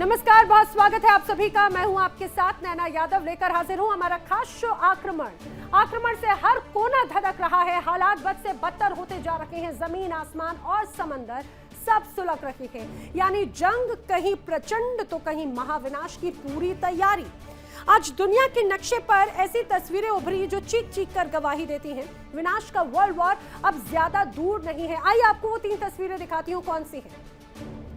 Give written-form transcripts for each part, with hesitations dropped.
नमस्कार, बहुत स्वागत है आप सभी का। मैं हूं आपके साथ नैना यादव, लेकर हाजिर हूं हमारा खास शो आक्रमण से हर कोना धधक रहा है। हालात बद से बदतर होते जा रहे हैं। जमीन, आसमान और समंदर सब सुलग रहे हैं। यानी जंग कहीं प्रचंड तो कहीं महाविनाश की पूरी तैयारी। आज दुनिया के नक्शे पर ऐसी तस्वीरें उभरी जो चीख चीख कर गवाही देती हैं। विनाश का वर्ल्ड वॉर अब ज्यादा दूर नहीं है। आइए आपको वो 3 तस्वीरें दिखाती हूँ कौन सी हैं।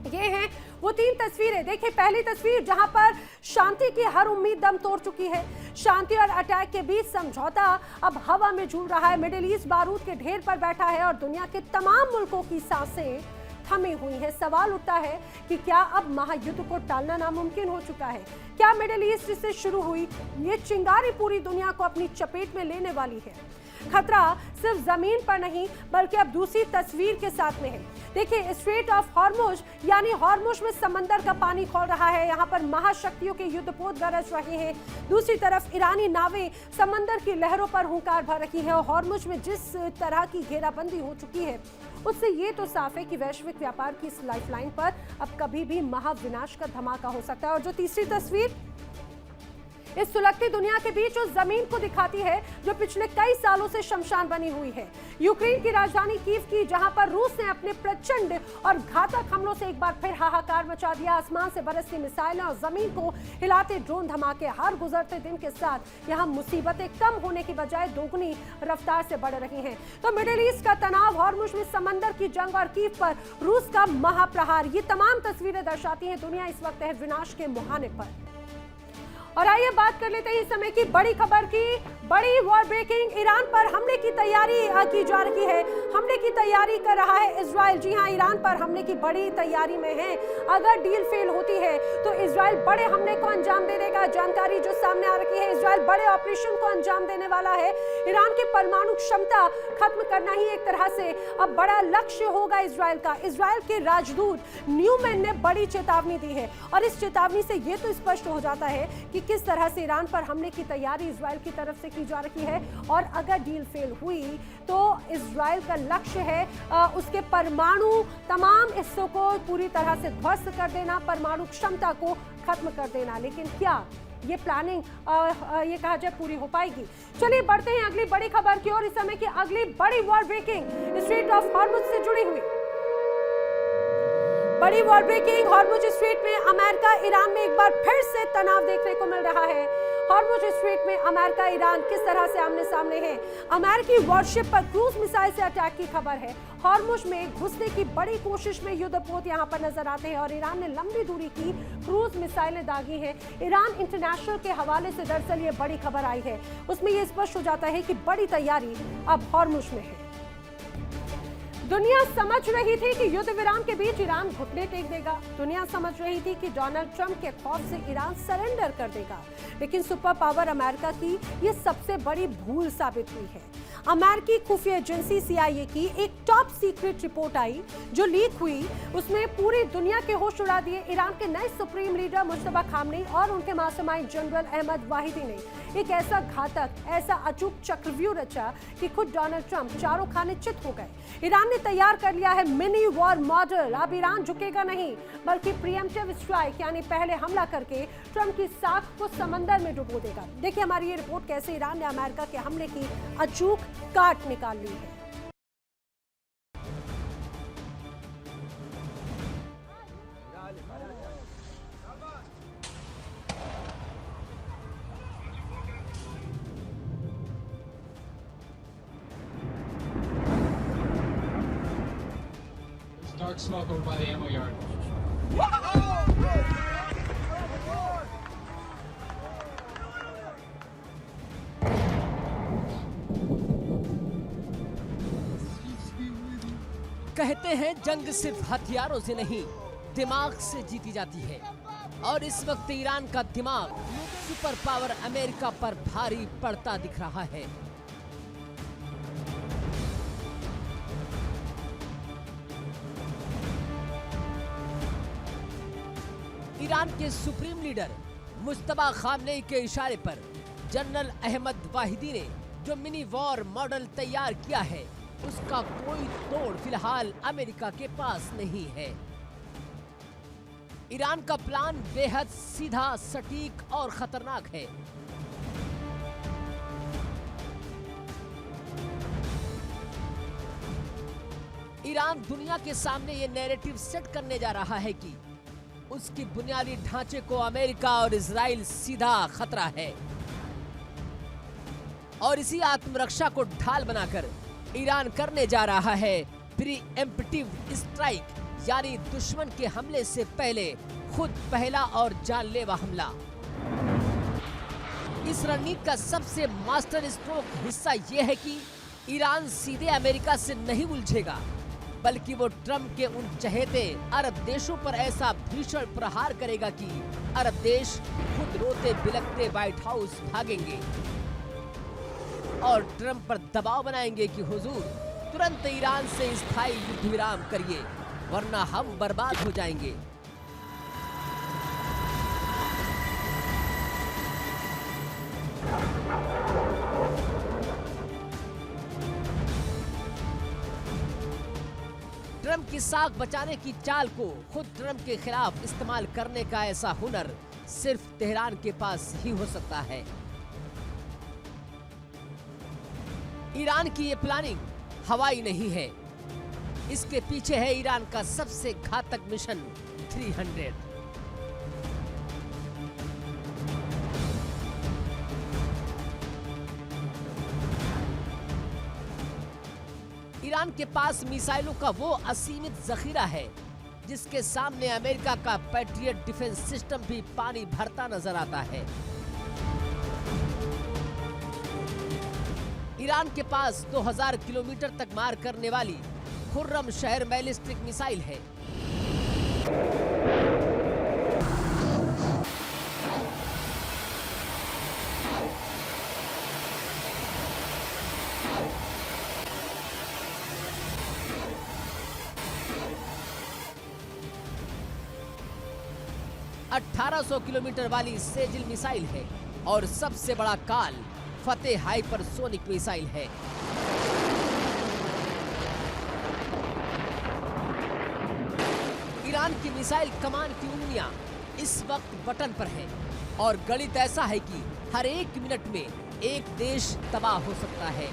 ये हैं वो 3 तस्वीरें। देखिए, पहली तस्वीर जहां पर शांति की हर उम्मीद दम तोड़ चुकी है। शांति और अटैक के बीच समझौता अब हवा में झूल रहा है। मिडिल ईस्ट बारूद के ढेर पर बैठा है और दुनिया के तमाम मुल्कों की सांसें थमी हुई है। सवाल उठता है कि क्या अब महायुद्ध को टालना नामुमकिन हो चुका है? क्या मिडिल ईस्ट से शुरू हुई ये चिंगारी पूरी दुनिया को अपनी चपेट में लेने वाली है? खतरा सिर्फ जमीन पर नहीं बल्कि अब दूसरी तस्वीर के साथ में है। देखिए, स्ट्रेट ऑफ हॉर्मुज यानी हॉर्मुज में समंदर का पानी खोल रहा है। यहाँ पर महाशक्तियों के युद्धपोत गरज रहे हैं। दूसरी तरफ ईरानी नावें समंदर की लहरों पर हुंकार भर रही है। और हॉर्मुज में जिस तरह की घेराबंदी हो चुकी है उससे ये तो साफ है कि वैश्विक व्यापार की इस लाइफलाइन पर अब कभी भी महाविनाश का धमाका हो सकता है। और जो तीसरी तस्वीर इस सुलगती दुनिया के बीच उस जमीन को दिखाती है जो पिछले कई सालों से शमशान बनी हुई है। यूक्रेन की राजधानी कीव की, जहां पर रूस ने अपने प्रचंड और घातक हमलों से एक बार फिर हाहाकार मचा दिया। आसमान से बरसती मिसाइलें और जमीन को हिलाते ड्रोन धमाके। हर गुजरते दिन के साथ यहाँ मुसीबतें कम होने की बजाय दोगुनी रफ्तार से बढ़ रही हैं। तो मिडिल ईस्ट का तनाव, हॉर्मुज में समंदर की जंग और कीव पर रूस का महाप्रहार, ये तमाम तस्वीरें दर्शाती है दुनिया इस वक्त है विनाश के मुहाने पर। और आइए बात कर लेते हैं इस समय की बड़ी खबर की। बड़ी वॉर ब्रेकिंग, ईरान पर हमले की तैयारी की जा रही है। हमले की तैयारी कर रहा है इजराइल। जी हां, ईरान पर हमले की बड़ी तैयारी में है। अगर डील फेल होती है तो इजराइल बड़े हमले को अंजाम दे देगा। जानकारी जो सामने आ रही है, इजराइल बड़े ऑपरेशन को अंजाम देने वाला है। ईरान की परमाणु क्षमता खत्म करना ही एक तरह से अब बड़ा लक्ष्य होगा इजराइल का। इजराइल के राजदूत न्यूमैन ने बड़ी चेतावनी दी है और इस चेतावनी से यह तो स्पष्ट हो जाता है कि किस तरह से ईरान पर हमले की तैयारी इजराइल की तरफ से की जा रही है। और अगर डील फेल हुई तो इजराइल का लक्ष्य है उसके परमाणु तमाम हिस्सों को पूरी तरह से ध्वस्त कर देना, परमाणु क्षमता को खत्म कर देना। लेकिन क्या ये प्लानिंग ये कहा जाए पूरी हो पाएगी? चलिए बढ़ते हैं अगली बड़ी खबर की ओर। इस समय की अगली बड़ी war breaking strait of Hormuz से जुड़ी हुई बड़ी वॉर ब्रेकिंग। हॉर्मुज स्ट्रेट में अमेरिका ईरान में एक बार फिर से तनाव देखने को मिल रहा है। हॉर्मुज स्ट्रेट में अमेरिका ईरान किस तरह से आमने सामने है। अमेरिकी वॉरशिप पर क्रूज मिसाइल से अटैक की खबर है। हॉर्मुज में घुसने की बड़ी कोशिश में युद्धपोत यहां पर नजर आते हैं और ईरान ने लंबी दूरी की क्रूज मिसाइलें दागी हैं। ईरान इंटरनेशनल के हवाले से दरअसल ये बड़ी खबर आई है। उसमें यह स्पष्ट हो जाता है कि बड़ी तैयारी अब हॉर्मुज में है। दुनिया समझ रही थी कि युद्ध विराम के बीच ईरान घुटने टेक देगा। दुनिया समझ रही थी कि डोनाल्ड ट्रंप के खौफ से ईरान सरेंडर कर देगा। लेकिन सुपर पावर अमेरिका की ये सबसे बड़ी भूल साबित हुई है। अमेरिकी खुफिया एजेंसी CIA की एक टॉप सीक्रेट रिपोर्ट आई जो लीक हुई। उसमें पूरी दुनिया के होश उड़ा दिए। ईरान के नए सुप्रीम लीडर मुश्तबा खामनेई और उनके मास्टरमाइंड जनरल अहमद वाहिदी ने एक ऐसा घातक, ऐसा अचूक चक्रव्यूह रचा कि खुद डोनाल्ड ट्रंप चारों खाने चित हो गए। ईरान ने तैयार कर लिया है मिनी वॉर मॉडल। अब ईरान झुकेगा नहीं बल्कि प्रीएम्प्टिव स्ट्राइक यानी पहले हमला करके ट्रंप की साख को समंदर में डुबो देगा। देखिए हमारी ये रिपोर्ट कैसे ईरान ने अमेरिका के हमले की अचूक काट निकाल ली है। Dark smoke over by the ammo yard. कहते हैं जंग सिर्फ हथियारों से नहीं दिमाग से जीती जाती है और इस वक्त ईरान का दिमाग सुपर पावर अमेरिका पर भारी पड़ता दिख रहा है। ईरान के सुप्रीम लीडर मुश्तबा खामनेई के इशारे पर जनरल अहमद वाहिदी ने जो मिनी वॉर मॉडल तैयार किया है उसका कोई तोड़ फिलहाल अमेरिका के पास नहीं है। ईरान का प्लान बेहद सीधा, सटीक और खतरनाक है। ईरान दुनिया के सामने ये नैरेटिव सेट करने जा रहा है कि उसकी बुनियादी ढांचे को अमेरिका और इजराइल सीधा खतरा है, और इसी आत्मरक्षा को ढाल बनाकर ईरान करने जा रहा है प्रीएम्प्टिव स्ट्राइक, यानी दुश्मन के हमले से पहले खुद पहला और जानलेवा हमला। इस रणनीति का सबसे मास्टर स्ट्रोक हिस्सा यह है कि ईरान सीधे अमेरिका से नहीं उलझेगा, बल्कि वो ट्रंप के उन चहेते अरब देशों पर ऐसा भीषण प्रहार करेगा कि अरब देश खुद रोते बिलखते व्हाइट हाउस भागेंगे और ट्रंप पर दबाव बनाएंगे कि हुजूर तुरंत ईरान से स्थायी युद्ध विराम करिए, वरना हम बर्बाद हो जाएंगे। ट्रंप की साख बचाने की चाल को खुद ट्रंप के खिलाफ इस्तेमाल करने का ऐसा हुनर सिर्फ तेहरान के पास ही हो सकता है। ईरान की ये प्लानिंग हवाई नहीं है, इसके पीछे है ईरान का सबसे घातक मिशन 300। ईरान के पास मिसाइलों का वो असीमित जखीरा है जिसके सामने अमेरिका का पैट्रियट डिफेंस सिस्टम भी पानी भरता नजर आता है। ईरान के पास 2000 किलोमीटर तक मार करने वाली खुर्रम शहर बैलिस्टिक मिसाइल है। – 1800 किलोमीटर वाली सेजिल मिसाइल है और सबसे बड़ा काल फतेह हाइपरसोनिक मिसाइल है। ईरान की मिसाइल कमान की उंगलियां इस वक्त बटन पर हैं और गणित ऐसा है कि हर एक मिनट में एक देश तबाह हो सकता है।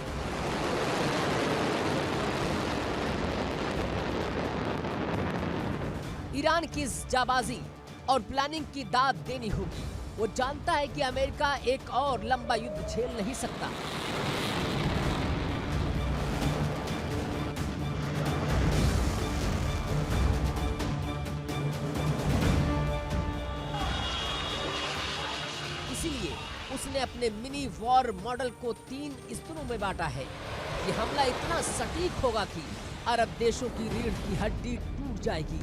ईरान की इस जाबाजी और प्लानिंग की दाद देनी होगी। वो जानता है कि अमेरिका एक और लंबा युद्ध झेल नहीं सकता। इसीलिए उसने अपने मिनी वॉर मॉडल को 3 स्तरों में बांटा है। ये हमला इतना सटीक होगा कि अरब देशों की रीढ़ की हड्डी टूट जाएगी।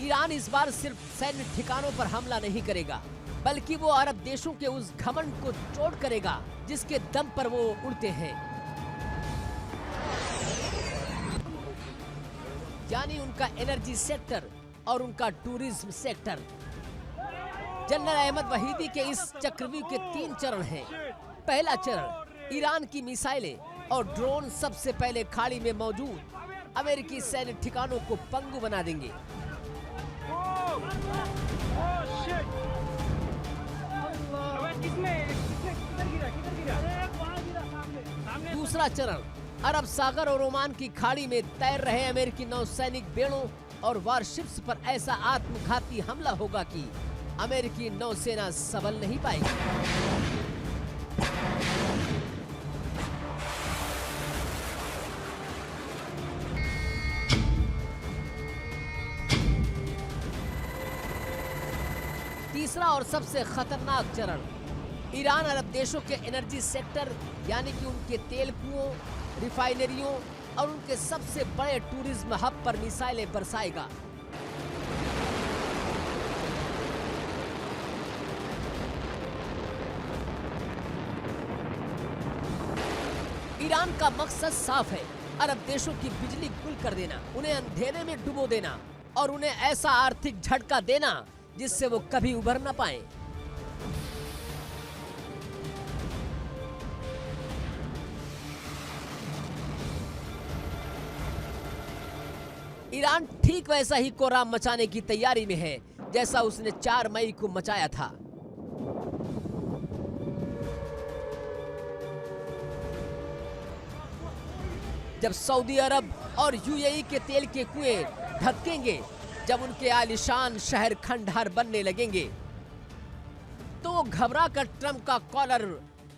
ईरान इस बार सिर्फ सैन्य ठिकानों पर हमला नहीं करेगा, बल्कि वो अरब देशों के उस घमंड को चोट करेगा जिसके दम पर वो उड़ते हैं, यानी उनका एनर्जी सेक्टर और उनका टूरिज्म सेक्टर। जनरल अहमद वहीदी के इस चक्रव्यूह के 3 चरण हैं। पहला चरण, ईरान की मिसाइलें और ड्रोन सबसे पहले खाड़ी में मौजूद अमेरिकी सैन्य ठिकानों को पंगु बना देंगे। दूसरा चरण, अरब सागर और ओमान की खाड़ी में तैर रहे अमेरिकी नौसैनिक बेड़ों और वारशिप्स पर ऐसा आत्मघाती हमला होगा कि अमेरिकी नौसेना संभल नहीं पाएगी। तीसरा और सबसे खतरनाक चरण, ईरान अरब देशों के एनर्जी सेक्टर यानी कि उनके तेल कुओं, रिफाइनरियों और उनके सबसे बड़े टूरिज्म हब पर मिसाइलें बरसाएगा। ईरान का मकसद साफ है, अरब देशों की बिजली गुल कर देना, उन्हें अंधेरे में डुबो देना और उन्हें ऐसा आर्थिक झटका देना जिससे वो कभी उभर ना पाए। ईरान ठीक वैसा ही कोहराम मचाने की तैयारी में है जैसा उसने 4 मई को मचाया था। जब सऊदी अरब और यूएई के तेल के कुएं धधकेंगे, जब उनके आलिशान शहर खंडहर बनने लगेंगे, तो वो घबरा कर ट्रंप का कॉलर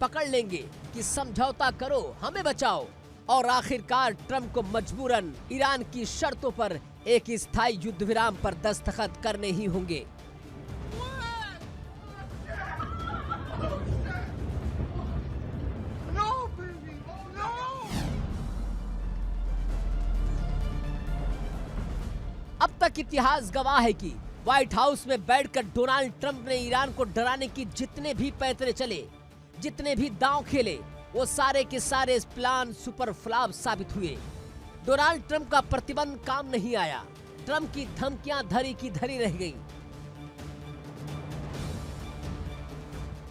पकड़ लेंगे कि समझौता करो, हमें बचाओ। और आखिरकार ट्रंप को मजबूरन ईरान की शर्तों पर एक स्थायी युद्ध विराम पर दस्तखत करने ही होंगे। अब तक इतिहास गवाह है कि व्हाइट हाउस में बैठकर डोनाल्ड ट्रंप ने ईरान को डराने की जितने भी पैंतरे चले, जितने भी दांव खेले, वो सारे के सारे प्लान सुपर फ्लॉप साबित हुए। डोनाल्ड ट्रंप का प्रतिबंध काम नहीं आया। ट्रंप की धमकियां धरी की धरी रह गईं।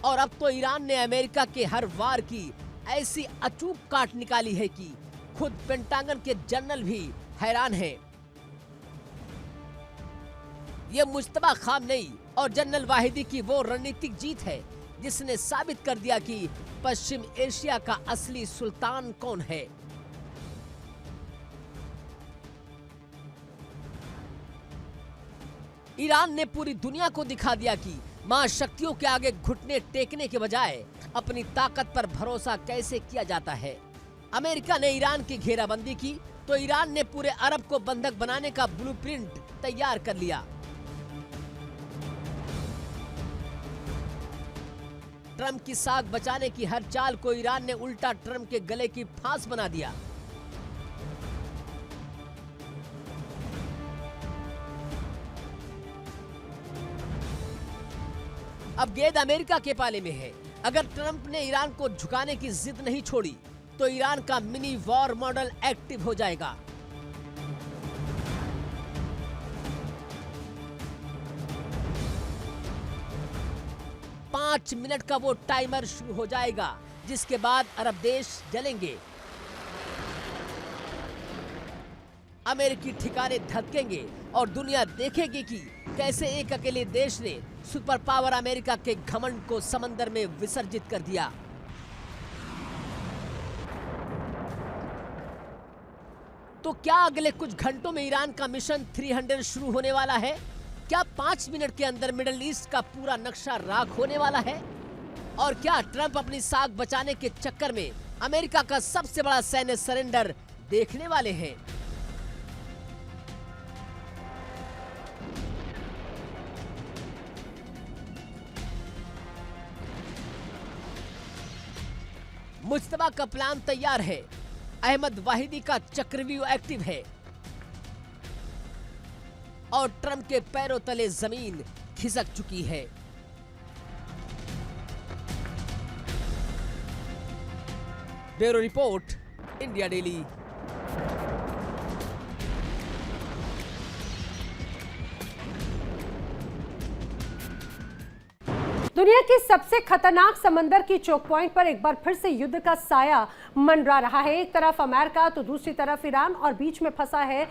और अब तो ईरान ने अमेरिका के हर वार की ऐसी अचूक काट निकाली है कि खुद पेंटागन के जनरल भी हैरान हैं। ये मुज्तबा खामनेई और जनरल वाहिदी की वो रणनीतिक जीत है जिसने साबित कर दिया कि पश्चिम एशिया का असली सुल्तान कौन है। ईरान ने पूरी दुनिया को दिखा दिया कि महाशक्तियों के आगे घुटने टेकने के बजाय अपनी ताकत पर भरोसा कैसे किया जाता है। अमेरिका ने ईरान की घेराबंदी की तो ईरान ने पूरे अरब को बंधक बनाने का ब्लूप्रिंट तैयार कर लिया। ट्रंप की साख बचाने की हर चाल को ईरान ने उल्टा ट्रंप के गले की फांस बना दिया। अब गेंद अमेरिका के पाले में है। अगर ट्रंप ने ईरान को झुकाने की जिद नहीं छोड़ी तो ईरान का मिनी वॉर मॉडल एक्टिव हो जाएगा। पांच मिनट का वो टाइमर शुरू हो जाएगा जिसके बाद अरब देश जलेंगे, अमेरिकी ठिकाने धधकेंगे और दुनिया देखेगी कि कैसे एक अकेले देश ने सुपर पावर अमेरिका के घमंड को समंदर में विसर्जित कर दिया। तो क्या अगले कुछ घंटों में ईरान का मिशन 300 शुरू होने वाला है? क्या 5 मिनट के अंदर मिडिल ईस्ट का पूरा नक्शा राख होने वाला है? और क्या ट्रंप अपनी साख बचाने के चक्कर में अमेरिका का सबसे बड़ा सैन्य सरेंडर देखने वाले हैं? मुज्तबा का प्लान तैयार है। अहमद वाहिदी का चक्रव्यूह एक्टिव है और ट्रंप के पैरों तले जमीन खिसक चुकी है। Bureau report, India daily. दुनिया की सबसे खतरनाक समंदर की चोक पॉइंट पर एक बार फिर से युद्ध का साया मंडरा रहा है। एक तरफ अमेरिका तो दूसरी तरफ ईरान और बीच में फंसा है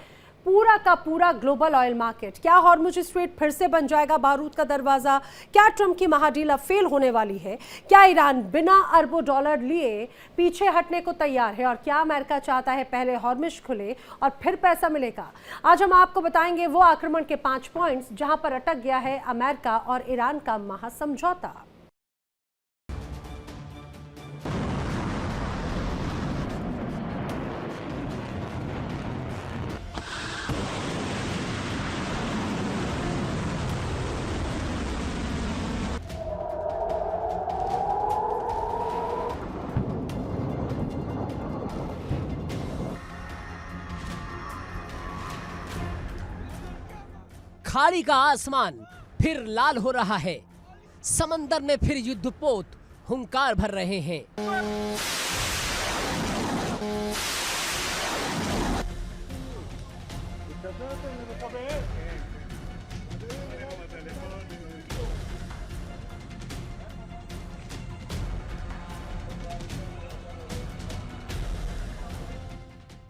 पूरा का पूरा ग्लोबल ऑयल मार्केट। क्या हॉर्मुज स्ट्रेट फिर से बन जाएगा बारूद का दरवाजा? क्या ट्रंप की महाडील अब फेल होने वाली है? क्या ईरान बिना अरबों डॉलर लिए पीछे हटने को तैयार है? और क्या अमेरिका चाहता है पहले हॉर्मुज खुले और फिर पैसा मिलेगा? आज हम आपको बताएंगे वो आक्रमण के 5 पॉइंट्स जहां पर अटक गया है अमेरिका और ईरान का महासमझौता। खाड़ी का आसमान फिर लाल हो रहा है। समंदर में फिर युद्धपोत हुंकार भर रहे हैं।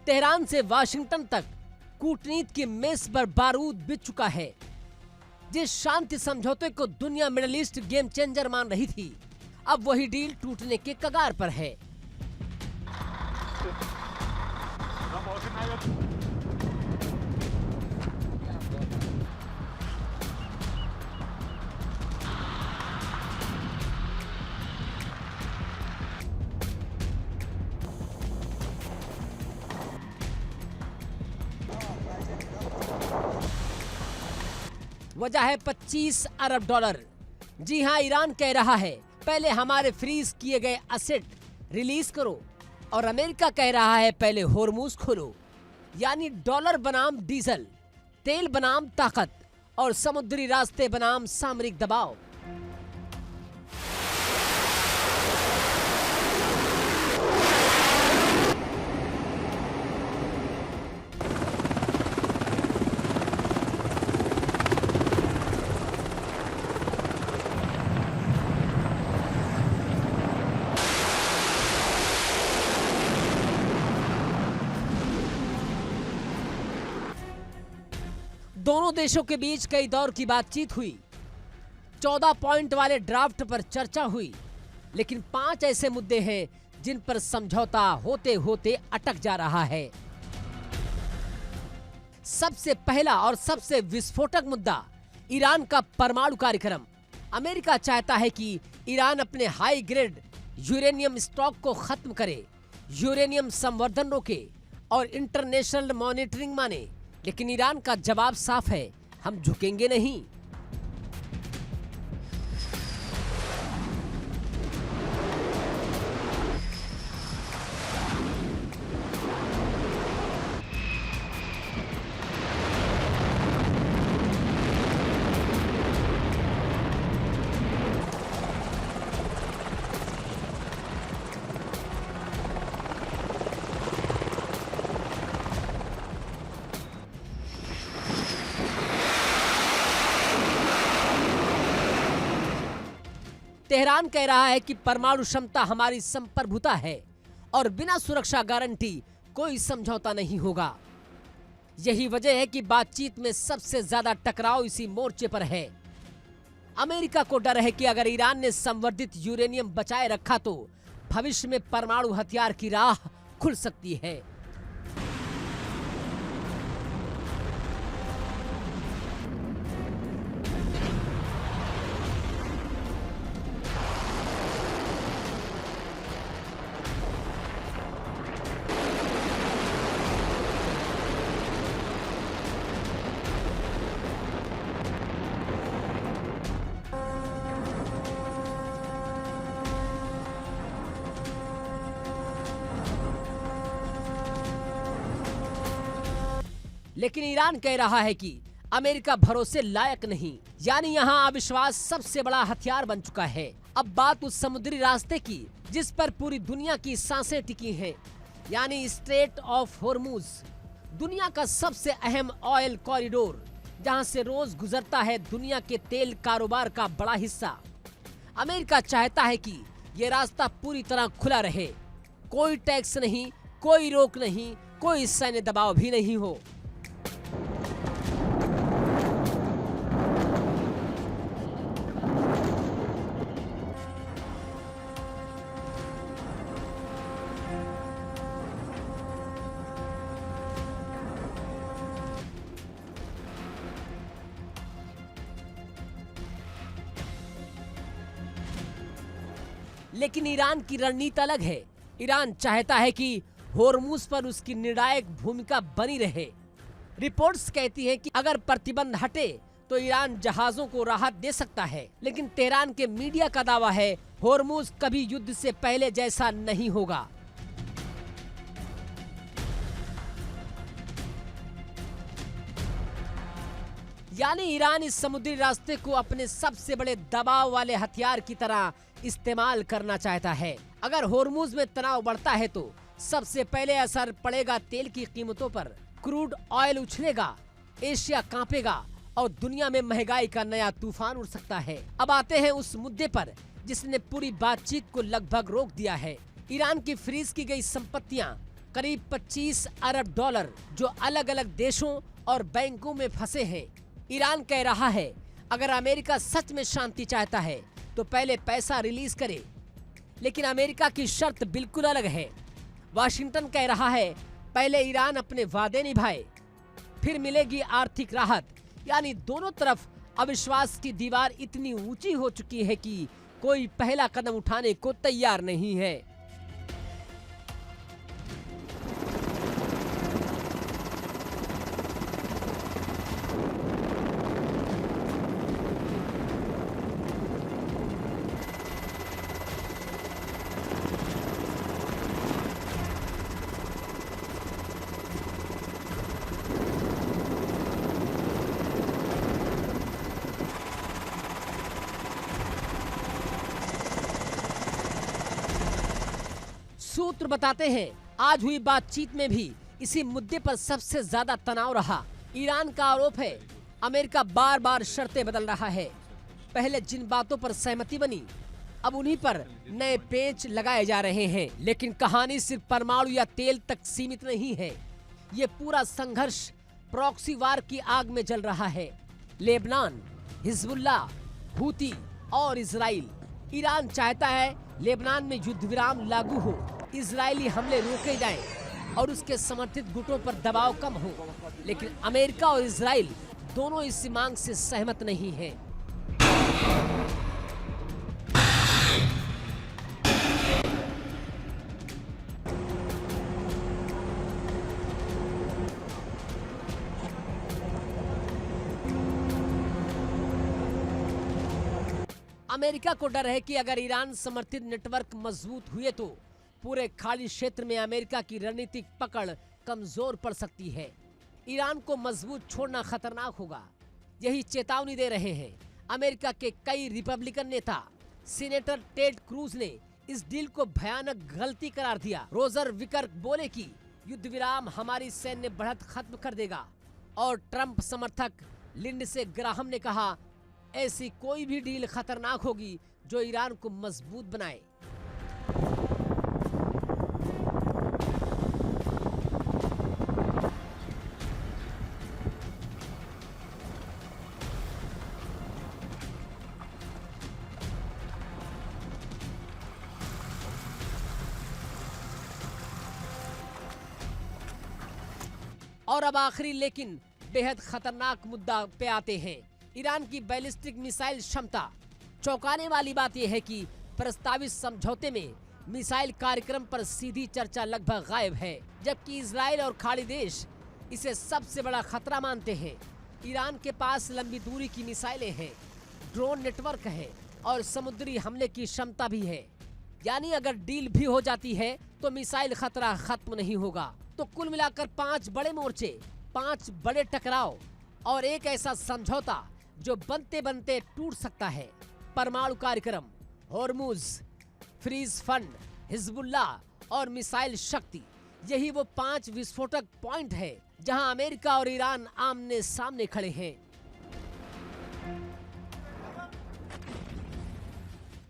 तेहरान से वाशिंगटन तक कूटनीति की मेज पर बारूद बिछ चुका है। जिस शांति समझौते को दुनिया मिडिल ईस्ट गेम चेंजर मान रही थी, अब वही डील टूटने के कगार पर है। वजह है $25 अरब। जी हां, ईरान कह रहा है पहले हमारे फ्रीज किए गए एसेट रिलीज करो, और अमेरिका कह रहा है पहले होर्मुज खोलो। यानी डॉलर बनाम डीजल, तेल बनाम ताकत और समुद्री रास्ते बनाम सामरिक दबाव। दोनों देशों के बीच कई दौर की बातचीत हुई, 14 पॉइंट वाले ड्राफ्ट पर चर्चा हुई, लेकिन 5 ऐसे मुद्दे हैं जिन पर समझौता होते होते अटक जा रहा है। सबसे पहला और सबसे विस्फोटक मुद्दा ईरान का परमाणु कार्यक्रम। अमेरिका चाहता है कि ईरान अपने हाई ग्रेड यूरेनियम स्टॉक को खत्म करे, यूरेनियम संवर्धन रोके और इंटरनेशनल मॉनिटरिंग माने। लेकिन ईरान का जवाब साफ है, हम झुकेंगे नहीं। तेहरान कह रहा है कि परमाणु क्षमता हमारी संप्रभुता है और बिना सुरक्षा गारंटी कोई समझौता नहीं होगा। यही वजह है कि बातचीत में सबसे ज्यादा टकराव इसी मोर्चे पर है। अमेरिका को डर है कि अगर ईरान ने संवर्धित यूरेनियम बचाए रखा तो भविष्य में परमाणु हथियार की राह खुल सकती है। लेकिन ईरान कह रहा है कि अमेरिका भरोसे लायक नहीं, यानी यहाँ अविश्वास सबसे बड़ा हथियार बन चुका है। अब बात उस समुद्री रास्ते की जिस पर पूरी दुनिया की सांसें टिकी हैं, यानी स्ट्रेट ऑफ होर्मुज, दुनिया का सबसे अहम ऑयल कॉरिडोर, जहाँ से रोज गुजरता है दुनिया के तेल कारोबार का बड़ा हिस्सा। अमेरिका चाहता है कि ये रास्ता पूरी तरह खुला रहे, कोई टैक्स नहीं, कोई रोक नहीं, कोई सैन्य दबाव भी नहीं हो। लेकिन ईरान की रणनीति अलग है। ईरान चाहता है कि होर्मुज पर उसकी निर्णायक भूमिका बनी रहे। रिपोर्ट्स कहती हैं कि अगर प्रतिबंध हटे तो ईरान जहाजों को राहत दे सकता है, लेकिन तेहरान के मीडिया का दावा है होर्मुज कभी युद्ध से पहले जैसा नहीं होगा। यानी ईरान इस समुद्री रास्ते को अपने सबसे बड़े दबाव वाले हथियार की तरह इस्तेमाल करना चाहता है। अगर होर्मुज में तनाव बढ़ता है तो सबसे पहले असर पड़ेगा तेल की कीमतों पर। क्रूड ऑयल उछलेगा, एशिया कांपेगा और दुनिया में महंगाई का नया तूफान उड़ सकता है। अब आते हैं उस मुद्दे पर जिसने पूरी बातचीत को लगभग रोक दिया है। ईरान की फ्रीज की गई संपत्तियां करीब 25 अरब डॉलर जो अलग अलग देशों और बैंकों में फंसे हैं। ईरान कह रहा है अगर अमेरिका सच में शांति चाहता है तो पहले पैसा रिलीज करे, लेकिन अमेरिका की शर्त बिल्कुल अलग है। वाशिंगटन कह रहा है पहले ईरान अपने वादे निभाए, फिर मिलेगी आर्थिक राहत। यानी दोनों तरफ अविश्वास की दीवार इतनी ऊंची हो चुकी है कि कोई पहला कदम उठाने को तैयार नहीं है। सूत्र बताते हैं आज हुई बातचीत में भी इसी मुद्दे पर सबसे ज्यादा तनाव रहा। ईरान का आरोप है अमेरिका बार बार शर्तें बदल रहा है। पहले जिन बातों पर सहमति बनी अब उन्हीं पर नए पेंच लगाए जा रहे हैं। लेकिन कहानी सिर्फ परमाणु या तेल तक सीमित नहीं है। ये पूरा संघर्ष प्रॉक्सी वार की आग में जल रहा है। लेबनान, हिजबुल्लाह, हूती और इजराइल। ईरान चाहता है लेबनान में युद्ध विराम लागू हो, इजरायली हमले रोके जाएं और उसके समर्थित गुटों पर दबाव कम हो। लेकिन अमेरिका और इजराइल दोनों इस मांग से सहमत नहीं हैं। अमेरिका को डर है कि अगर ईरान समर्थित नेटवर्क मजबूत हुए तो पूरे खाड़ी क्षेत्र में अमेरिका की रणनीतिक पकड़ कमजोर पड़ सकती है। ईरान को मजबूत छोड़ना खतरनाक होगा, यही चेतावनी दे रहे हैं अमेरिका के कई रिपब्लिकन नेता। सीनेटर टेड क्रूज ने इस डील को भयानक गलती करार दिया। रोजर विकर बोले कि युद्ध विराम हमारी सैन्य बढ़त खत्म कर देगा, और ट्रंप समर्थक लिंडसे ग्राहम ने कहा ऐसी कोई भी डील खतरनाक होगी जो ईरान को मजबूत बनाए। और अब आखिरी लेकिन बेहद खतरनाक मुद्दा पे आते हैं, ईरान की बैलिस्टिक मिसाइल क्षमता। चौंकाने वाली बात यह है कि प्रस्तावित समझौते में मिसाइल कार्यक्रम पर सीधी चर्चा लगभग गायब है, जबकि इजराइल और खाड़ी देश इसे सबसे बड़ा खतरा मानते हैं। ईरान के पास लंबी दूरी की मिसाइलें हैं, ड्रोन नेटवर्क है और समुद्री हमले की क्षमता भी है। यानी अगर डील भी हो जाती है तो मिसाइल खतरा खत्म नहीं होगा। तो कुल मिलाकर 5 बड़े मोर्चे, 5 बड़े टकराव और एक ऐसा समझौता जो बनते बनते टूट सकता है। परमाणु कार्यक्रम, होर्मुज, फ्रीज फंड, हिजबुल्लाह और मिसाइल शक्ति, यही वो 5 विस्फोटक पॉइंट है जहां अमेरिका और ईरान आमने सामने खड़े हैं।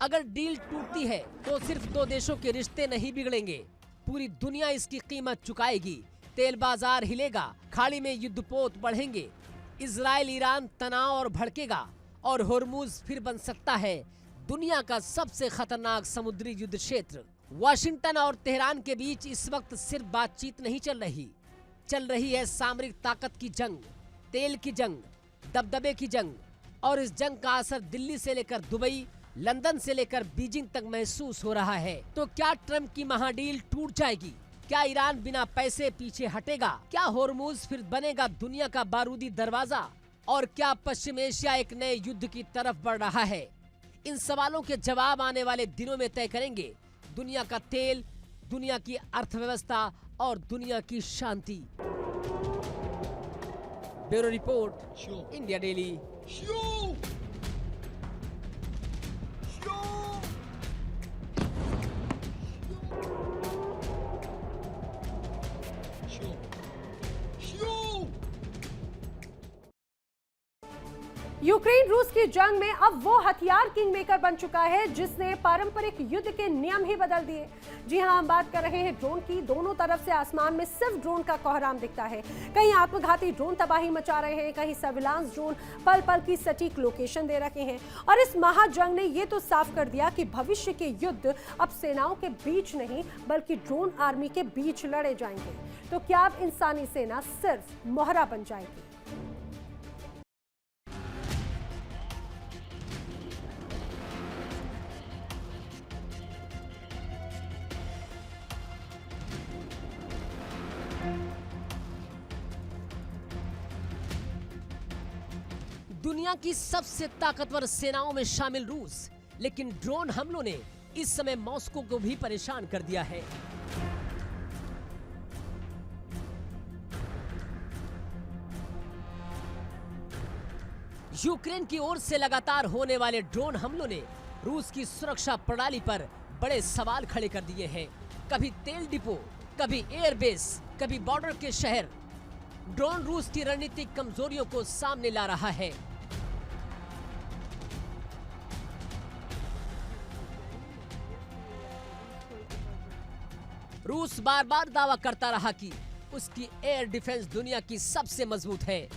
अगर डील टूटती है तो सिर्फ 2 देशों के रिश्ते नहीं बिगड़ेंगे, पूरी दुनिया इसकी कीमत चुकाएगी। तेल बाजार हिलेगा, खाड़ी में युद्धपोत बढ़ेंगे, इजराइल ईरान तनाव और भड़केगा, और होर्मुज फिर बन सकता है दुनिया का सबसे खतरनाक समुद्री युद्ध क्षेत्र। वाशिंगटन और तेहरान के बीच इस वक्त सिर्फ बातचीत नहीं चल रही है सामरिक ताकत की जंग, तेल की जंग, दबदबे की जंग। और इस जंग का असर दिल्ली से लेकर दुबई, लंदन से लेकर बीजिंग तक महसूस हो रहा है। तो क्या ट्रंप की महाडील टूट जाएगी? क्या ईरान बिना पैसे पीछे हटेगा? क्या होर्मुज फिर बनेगा दुनिया का बारूदी दरवाजा? और क्या पश्चिम एशिया एक नए युद्ध की तरफ बढ़ रहा है? इन सवालों के जवाब आने वाले दिनों में तय करेंगे दुनिया का तेल, दुनिया की अर्थव्यवस्था और दुनिया की शांति। Bureau report, India Daily. Ukraine रूस की जंग में अब वो हथियार किंग मेकर बन चुका है जिसने पारंपरिक युद्ध के नियम ही बदल दिए। जी हां, हम बात कर रहे हैं ड्रोन की। दोनों तरफ से आसमान में सिर्फ ड्रोन का कोहराम दिखता है। कहीं आत्मघाती ड्रोन तबाही मचा रहे हैं, कहीं सर्विलांस ड्रोन पल पल की सटीक लोकेशन दे रखे हैं। और इस महाजंग ने ये तो साफ कर दिया कि भविष्य के युद्ध अब सेनाओं के बीच नहीं बल्कि ड्रोन आर्मी के बीच लड़े जाएंगे। तो क्या अब इंसानी सेना सिर्फ मोहरा बन जाएगी? दुनिया की सबसे ताकतवर सेनाओं में शामिल रूस, लेकिन ड्रोन हमलों ने इस समय मॉस्को को भी परेशान कर दिया है। यूक्रेन की ओर से लगातार होने वाले ड्रोन हमलों ने रूस की सुरक्षा प्रणाली पर बड़े सवाल खड़े कर दिए हैं। कभी तेल डिपो, कभी एयरबेस, कभी बॉर्डर के शहर। ड्रोन रूस की रणनीतिक कमजोरियों को सामने ला रहा है। रूस बार बार दावा करता रहा कि उसकी एयर डिफेंस दुनिया की सबसे मजबूत है,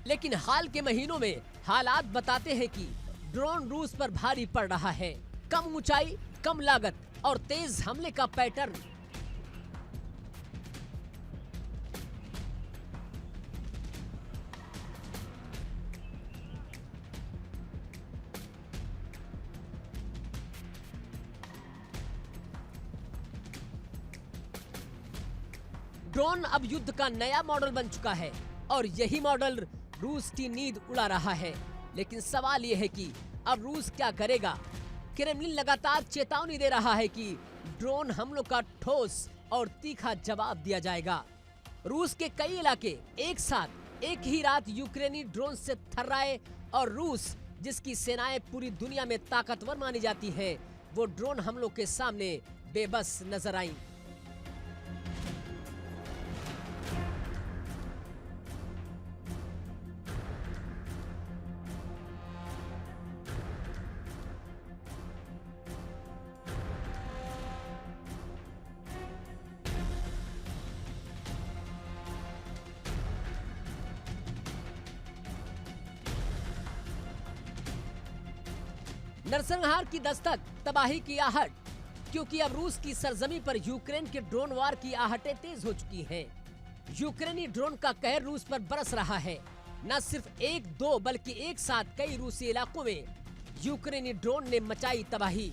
लेकिन हाल के महीनों में हालात बताते हैं कि ड्रोन रूस पर भारी पड़ रहा है। कम ऊंचाई, कम लागत और तेज हमले का पैटर्न। ड्रोन अब युद्ध का नया मॉडल बन चुका है और यही मॉडल रूस की नींद उड़ा रहा है। लेकिन सवाल यह है कि अब रूस क्या करेगा? क्रेमलिन लगातार चेतावनी दे रहा है कि ड्रोन हमलों का ठोस और तीखा जवाब दिया जाएगा। रूस के कई इलाके एक साथ एक ही रात यूक्रेनी ड्रोन से थर्राए और रूस, जिसकी सेनाएं पूरी दुनिया में ताकतवर मानी जाती है, वो ड्रोन हमलों के सामने बेबस नजर आई। नरसंहार की दस्तक, तबाही की आहट, क्योंकि अब रूस की सरजमी पर यूक्रेन के ड्रोन वार की आहटें तेज हो चुकी हैं। यूक्रेनी ड्रोन का कहर रूस पर बरस रहा है। न सिर्फ एक दो बल्कि एक साथ कई रूसी इलाकों में यूक्रेनी ड्रोन ने मचाई तबाही।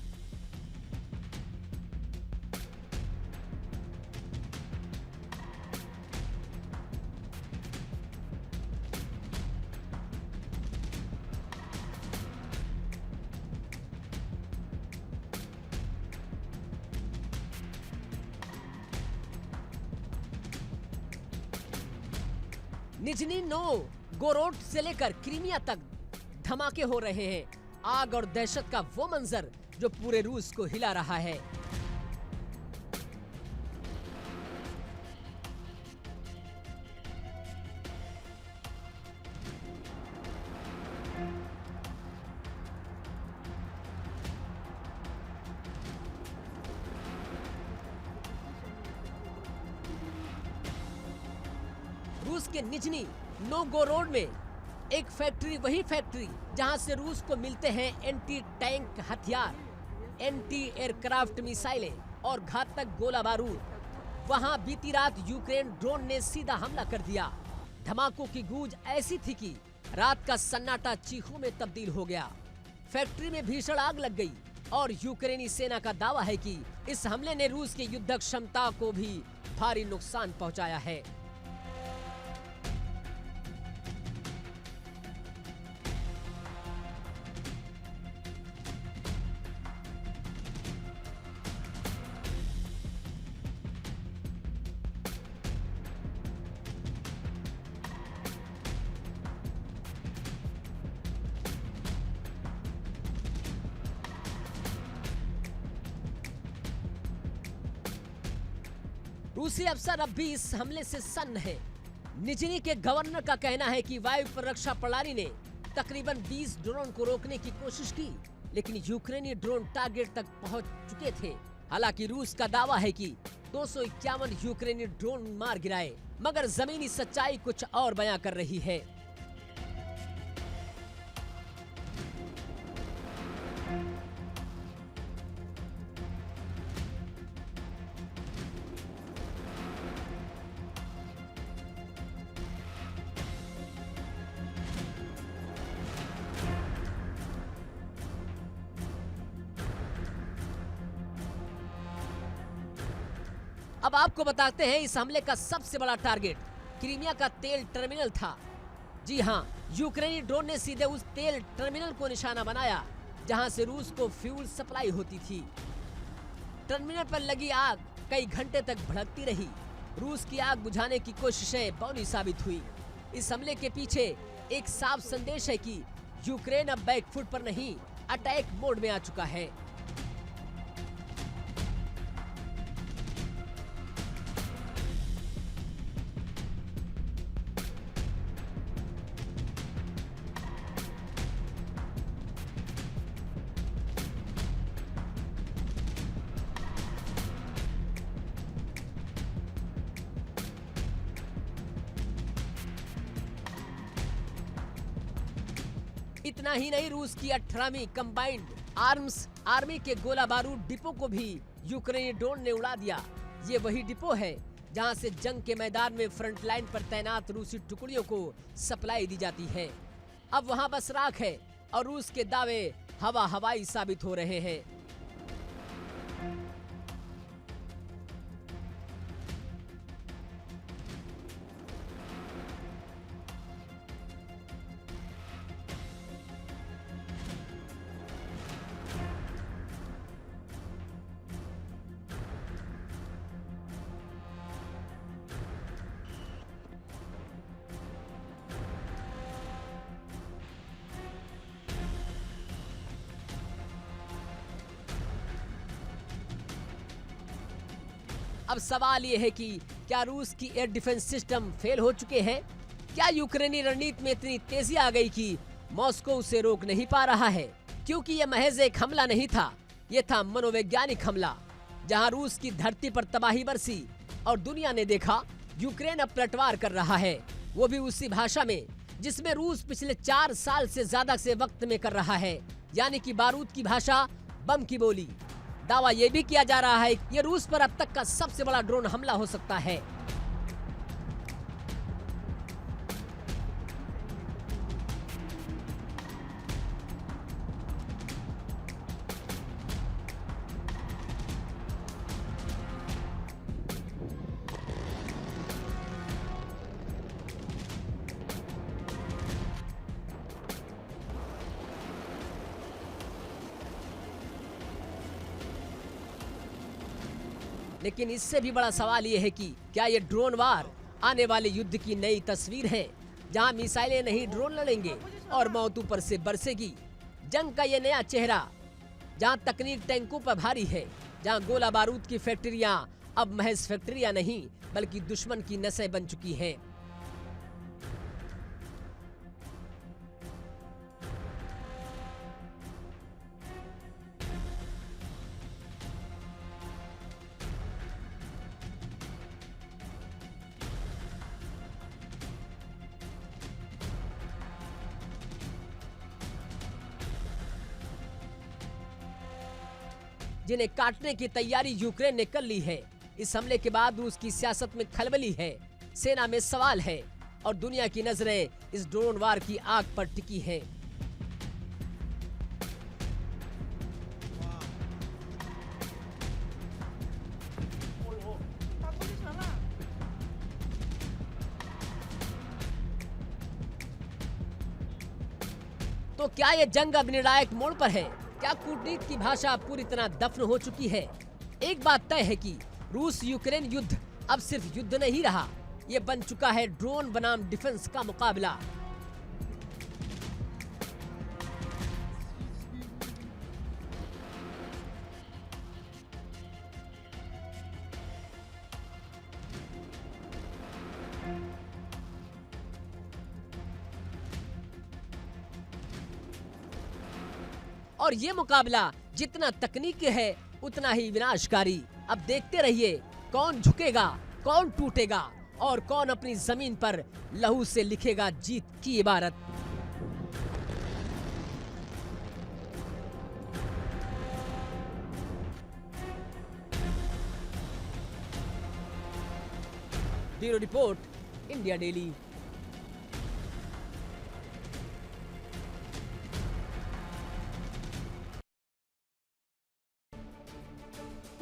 निजनी नोवगोरोड से लेकर क्रीमिया तक धमाके हो रहे हैं। आग और दहशत का वो मंजर जो पूरे रूस को हिला रहा है। रूस के निजनी नोवगोरोड में एक फैक्ट्री, वही फैक्ट्री जहां से रूस को मिलते हैं एंटी टैंक हथियार, एंटी एयरक्राफ्ट मिसाइलें और घातक गोला बारूद, वहां बीती रात यूक्रेन ड्रोन ने सीधा हमला कर दिया। धमाकों की गूंज ऐसी थी कि रात का सन्नाटा चीखों में तब्दील हो गया। फैक्ट्री में भीषण आग लग गई और यूक्रेनी सेना का दावा है कि इस हमले ने रूस की युद्धक क्षमता को भी भारी नुकसान पहुंचाया है। रूसी अफसर अब भी इस हमले से सन्न है। निजनी के गवर्नर का कहना है कि वायु रक्षा प्रणाली ने तकरीबन 20 ड्रोन को रोकने की कोशिश की, लेकिन यूक्रेनी ड्रोन टारगेट तक पहुंच चुके थे। हालांकि रूस का दावा है कि 251 यूक्रेनी ड्रोन मार गिराए, मगर जमीनी सच्चाई कुछ और बयां कर रही है। अब आपको बताते हैं इस हमले का सबसे बड़ा टारगेट क्रीमिया का तेल टर्मिनल था। जी हां, यूक्रेनी ड्रोन ने सीधे उस तेल टर्मिनल को निशाना बनाया जहां से रूस को फ्यूल सप्लाई होती थी। टर्मिनल पर लगी आग कई घंटे तक भड़कती रही। रूस की आग बुझाने की कोशिशें बौनी साबित हुई। इस हमले के पीछे एक साफ संदेश है कि यूक्रेन अब बैकफुट पर नहीं, अटैक मोड में आ चुका है। इतना ही नहीं, रूस की 18वीं कंबाइंड आर्म्स आर्मी के गोला बारूद डिपो को भी यूक्रेनी ड्रोन ने उड़ा दिया। ये वही डिपो है जहां से जंग के मैदान में फ्रंट लाइन पर तैनात रूसी टुकड़ियों को सप्लाई दी जाती है। अब वहां बस राख है और रूस के दावे हवाई साबित हो रहे हैं। अब सवाल ये है कि क्या रूस की एयर डिफेंस सिस्टम फेल हो चुके हैं? क्या यूक्रेनी रणनीति में इतनी तेजी आ गई कि मॉस्को उसे रोक नहीं पा रहा है? क्योंकि यह महज एक हमला नहीं था, यह था मनोवैज्ञानिक हमला, जहां रूस की धरती पर तबाही बरसी और दुनिया ने देखा यूक्रेन अब पलटवार कर रहा है, वो भी उसी भाषा में जिसमें रूस पिछले 4 साल से ज्यादा से वक्त में कर रहा है, यानी कि बारूद की भाषा, बम की बोली। दावा यह भी किया जा रहा है कि ये रूस पर अब तक का सबसे बड़ा ड्रोन हमला हो सकता है। लेकिन इससे भी बड़ा सवाल ये है कि क्या ये ड्रोन वार आने वाले युद्ध की नई तस्वीर है, जहां मिसाइलें नहीं ड्रोन लड़ेंगे और मौत ऊपर से बरसेगी। जंग का ये नया चेहरा, जहां तकनीक टैंकों पर भारी है, जहां गोला बारूद की फैक्ट्रियां अब महज फैक्ट्रियां नहीं बल्कि दुश्मन की नसें बन चुकी हैं। जिन्हें काटने की तैयारी यूक्रेन ने कर ली है। इस हमले के बाद रूस की सियासत में खलबली है, सेना में सवाल है और दुनिया की नजरें इस ड्रोन वार की आग पर टिकी हैं। तो क्या ये जंग अब निर्णायक मोड़ पर है? क्या कूटनीति की भाषा पूरी तरह दफन हो चुकी है? एक बात तय है कि रूस यूक्रेन युद्ध अब सिर्फ युद्ध नहीं रहा, ये बन चुका है ड्रोन बनाम डिफेंस का मुकाबला। और ये मुकाबला जितना तकनीकी है उतना ही विनाशकारी। अब देखते रहिए कौन झुकेगा, कौन टूटेगा और कौन अपनी जमीन पर लहू से लिखेगा जीत की इबारत। Bureau report, India Daily.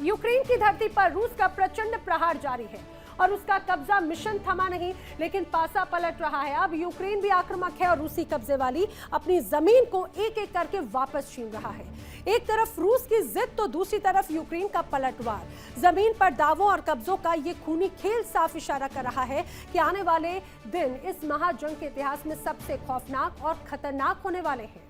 Ukraine की धरती पर रूस का प्रचंड प्रहार जारी है और उसका कब्जा मिशन थमा नहीं, लेकिन पासा पलट रहा है। अब यूक्रेन भी आक्रामक है और रूसी कब्जे वाली अपनी जमीन को एक एक करके वापस छीन रहा है। एक तरफ रूस की जिद तो दूसरी तरफ यूक्रेन का पलटवार। जमीन पर दावों और कब्जों का ये खूनी खेल साफ इशारा कर रहा है कि आने वाले दिन इस महाजंग के इतिहास में सबसे खौफनाक और खतरनाक होने वाले हैं।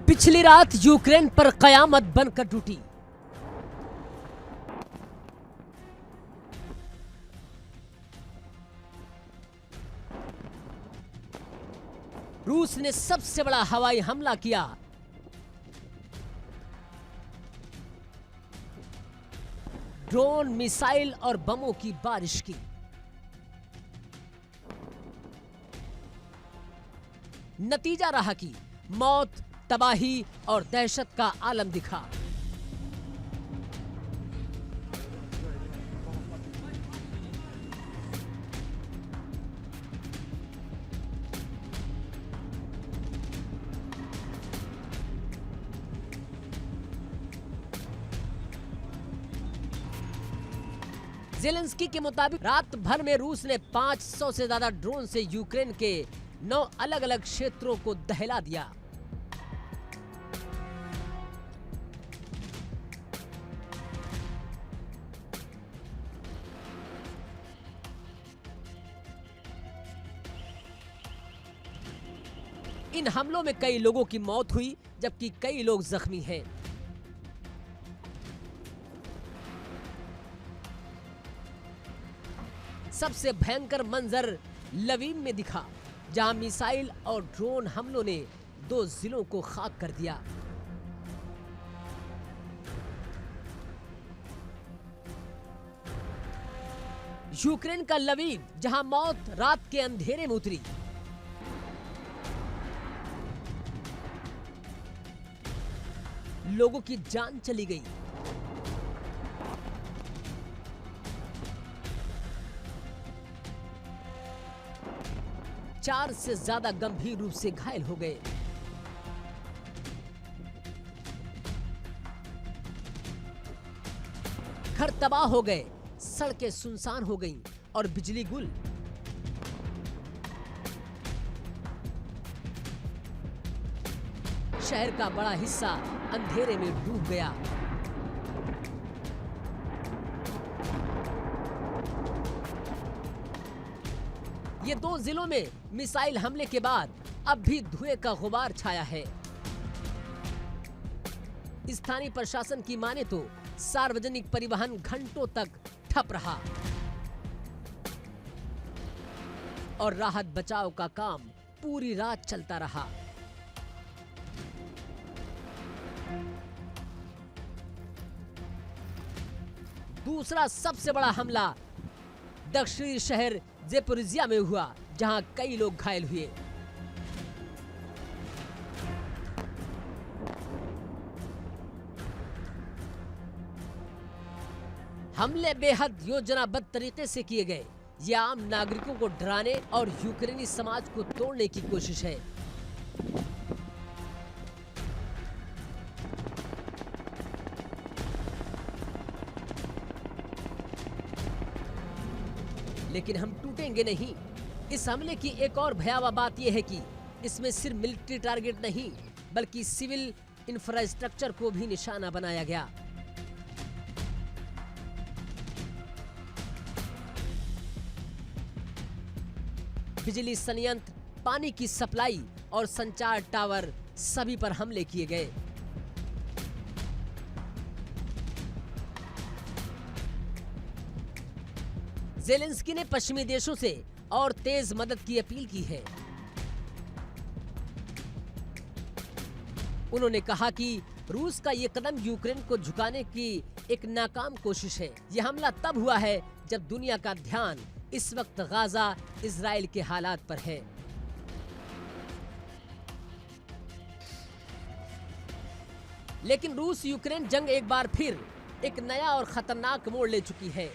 पिछली रात यूक्रेन पर कयामत बनकर टूटी। रूस ने सबसे बड़ा हवाई हमला किया। ड्रोन, मिसाइल और बमों की बारिश की। नतीजा रहा कि मौत, तबाही और दहशत का आलम दिखा। ज़ेलेंस्की के मुताबिक रात भर में रूस ने 500 से ज्यादा ड्रोन से यूक्रेन के 9 अलग अलग क्षेत्रों को दहला दिया। इन हमलों में कई लोगों की मौत हुई जबकि कई लोग जख्मी हैं। सबसे भयंकर मंजर लवीव में दिखा, जहां मिसाइल और ड्रोन हमलों ने 2 जिलों को खाक कर दिया। यूक्रेन का लवीव, जहां मौत रात के अंधेरे में उतरी। लोगों की जान चली गई। चार से ज्यादा गंभीर रूप से घायल हो गए। घर तबाह हो गए, सड़कें सुनसान हो गईं और बिजली गुल। शहर का बड़ा हिस्सा अंधेरे में डूब गया। ये 2 जिलों में मिसाइल हमले के बाद अब भी धुएं का गुबार छाया है। स्थानीय प्रशासन की माने तो सार्वजनिक परिवहन घंटों तक ठप रहा और राहत बचाव का काम पूरी रात चलता रहा। दूसरा सबसे बड़ा हमला दक्षिणी शहर ज़ेपोरिज़िया में हुआ, जहां कई लोग घायल हुए। हमले बेहद योजनाबद्ध तरीके से किए गए। ये आम नागरिकों को डराने और यूक्रेनी समाज को तोड़ने की कोशिश है। लेकिन हम टूटेंगे नहीं। इस हमले की एक और भयावह बात यह है कि इसमें सिर्फ मिलिट्री टारगेट नहीं, बल्कि सिविल इंफ्रास्ट्रक्चर को भी निशाना बनाया गया। बिजली संयंत्र, पानी की सप्लाई और संचार टावर सभी पर हमले किए गए। ज़ेलेंस्की ने पश्चिमी देशों से और तेज मदद की अपील की है। उन्होंने कहा कि रूस का ये कदम यूक्रेन को झुकाने की एक नाकाम कोशिश है। यह हमला तब हुआ है जब दुनिया का ध्यान इस वक्त गाजा, इजराइल के हालात पर है। लेकिन रूस यूक्रेन जंग एक बार फिर एक नया और खतरनाक मोड़ ले चुकी है।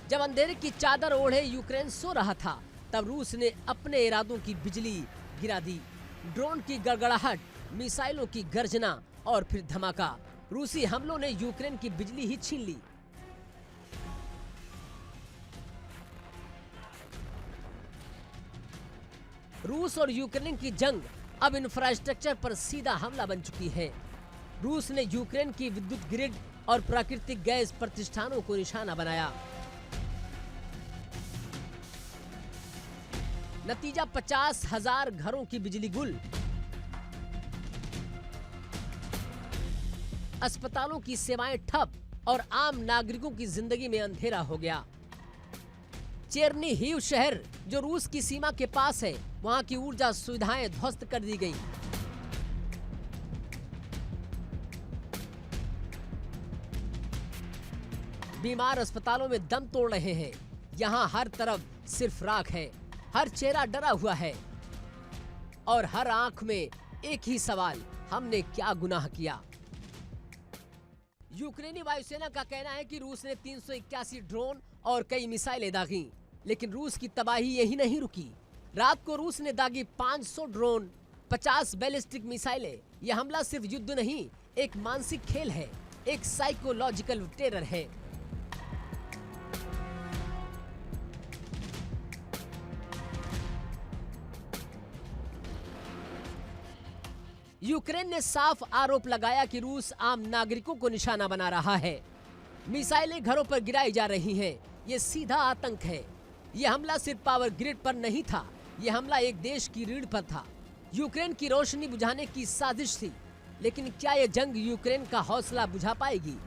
जब अंधेरे की चादर ओढ़े यूक्रेन सो रहा था, तब रूस ने अपने इरादों की बिजली गिरा दी। ड्रोन की गड़गड़ाहट, मिसाइलों की गर्जना और फिर धमाका। रूसी हमलों ने यूक्रेन की बिजली ही छीन ली। रूस और यूक्रेन की जंग अब इंफ्रास्ट्रक्चर पर सीधा हमला बन चुकी है। रूस ने यूक्रेन की विद्युत ग्रिड और प्राकृतिक गैस प्रतिष्ठानों को निशाना बनाया। नतीजा 50,000 घरों की बिजली गुल। अस्पतालों की सेवाएं ठप और आम नागरिकों की जिंदगी में अंधेरा हो गया। चेरनीहिव शहर जो रूस की सीमा के पास है, वहां की ऊर्जा सुविधाएं ध्वस्त कर दी गई। बीमार अस्पतालों में दम तोड़ रहे हैं। यहाँ हर तरफ सिर्फ राख है, हर चेहरा डरा हुआ है और हर आंख में एक ही सवाल, हमने क्या गुनाह किया। यूक्रेनी वायुसेना का कहना है कि रूस ने 381 ड्रोन और कई मिसाइलें दागी, लेकिन रूस की तबाही यही नहीं रुकी। रात को रूस ने दागी 500 ड्रोन, 50 बैलिस्टिक मिसाइलें। यह हमला सिर्फ युद्ध नहीं, एक मानसिक खेल है, एक साइकोलॉजिकल टेरर है। यूक्रेन ने साफ आरोप लगाया कि रूस आम नागरिकों को निशाना बना रहा है। मिसाइलें घरों पर गिराई जा रही हैं। ये सीधा आतंक है। यह हमला सिर्फ पावर ग्रिड पर नहीं था, यह हमला एक देश की रीढ़ पर था। यूक्रेन की रोशनी बुझाने की साजिश थी। लेकिन क्या यह जंग यूक्रेन का हौसला बुझा पाएगी?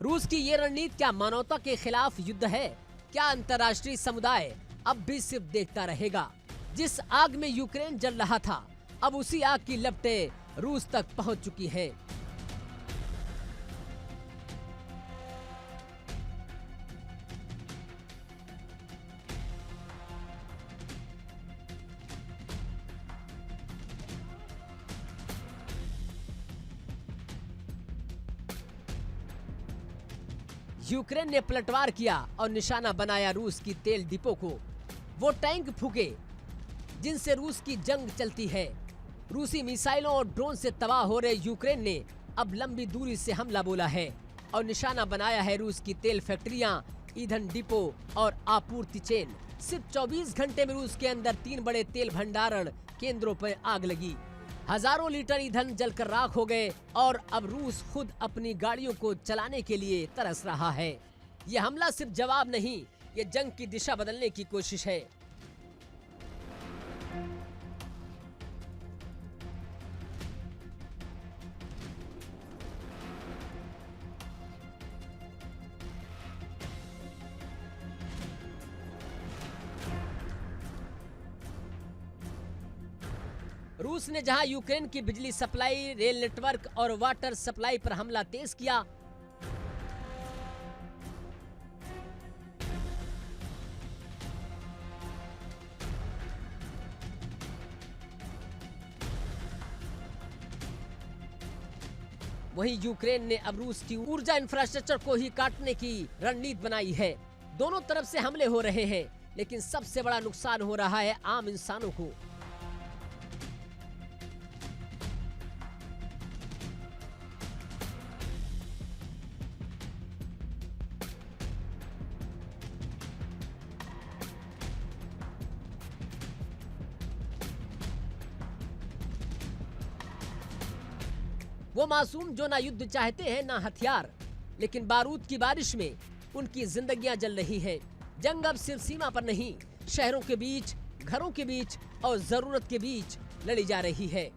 रूस की ये रणनीति क्या मानवता के खिलाफ युद्ध है? क्या अंतर्राष्ट्रीय समुदाय अब भी सिर्फ देखता रहेगा? जिस आग में यूक्रेन जल रहा था, अब उसी आग की लपटें रूस तक पहुंच चुकी हैं। यूक्रेन ने पलटवार किया और निशाना बनाया रूस की तेल डिपो को। वो टैंक फूके जिनसे रूस की जंग चलती है। रूसी मिसाइलों और ड्रोन से तबाह हो रहे यूक्रेन ने अब लंबी दूरी से हमला बोला है और निशाना बनाया है रूस की तेल फैक्ट्रियां, ईंधन डिपो और आपूर्ति चेन। सिर्फ 24 घंटे में रूस के अंदर 3 बड़े तेल भंडारण केंद्रों पर आग लगी। हजारों लीटर ईंधन जलकर राख हो गए और अब रूस खुद अपनी गाड़ियों को चलाने के लिए तरस रहा है। यह हमला सिर्फ जवाब नहीं, ये जंग की दिशा बदलने की कोशिश है। रूस ने जहां यूक्रेन की बिजली सप्लाई, रेल नेटवर्क और वाटर सप्लाई पर हमला तेज किया, वहीं यूक्रेन ने अब रूस की ऊर्जा इंफ्रास्ट्रक्चर को ही काटने की रणनीति बनाई है। दोनों तरफ से हमले हो रहे हैं, लेकिन सबसे बड़ा नुकसान हो रहा है आम इंसानों को। वो मासूम जो ना युद्ध चाहते हैं ना हथियार, लेकिन बारूद की बारिश में उनकी जिंदगियां जल रही हैं। जंग अब सिर्फ सीमा पर नहीं, शहरों के बीच, घरों के बीच और जरूरत के बीच लड़ी जा रही है।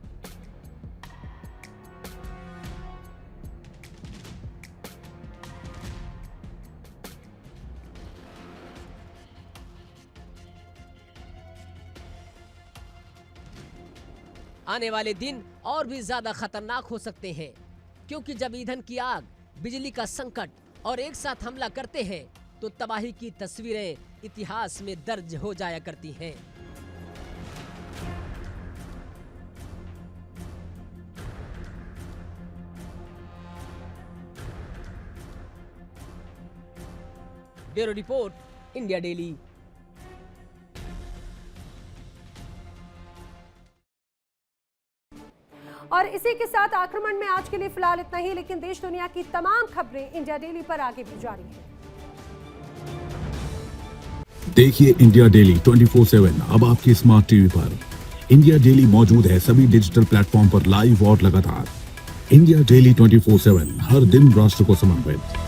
आने वाले दिन और भी ज्यादा खतरनाक हो सकते हैं, क्योंकि जब ईंधन की आग, बिजली का संकट और एक साथ हमला करते हैं तो तबाही की तस्वीरें इतिहास में दर्ज हो जाया करती हैं। Bureau report, India daily. और इसी के साथ आक्रमण में आज के लिए फिलहाल इतना ही, लेकिन देश दुनिया की तमाम खबरें इंडिया डेली पर आगे भी जारी हैं। देखिए इंडिया डेली 24/7 अब आपकी स्मार्ट टीवी पर। इंडिया डेली मौजूद है सभी डिजिटल प्लेटफॉर्म पर लाइव और लगातार। इंडिया डेली 24/7 हर दिन राष्ट्र को समर्पित।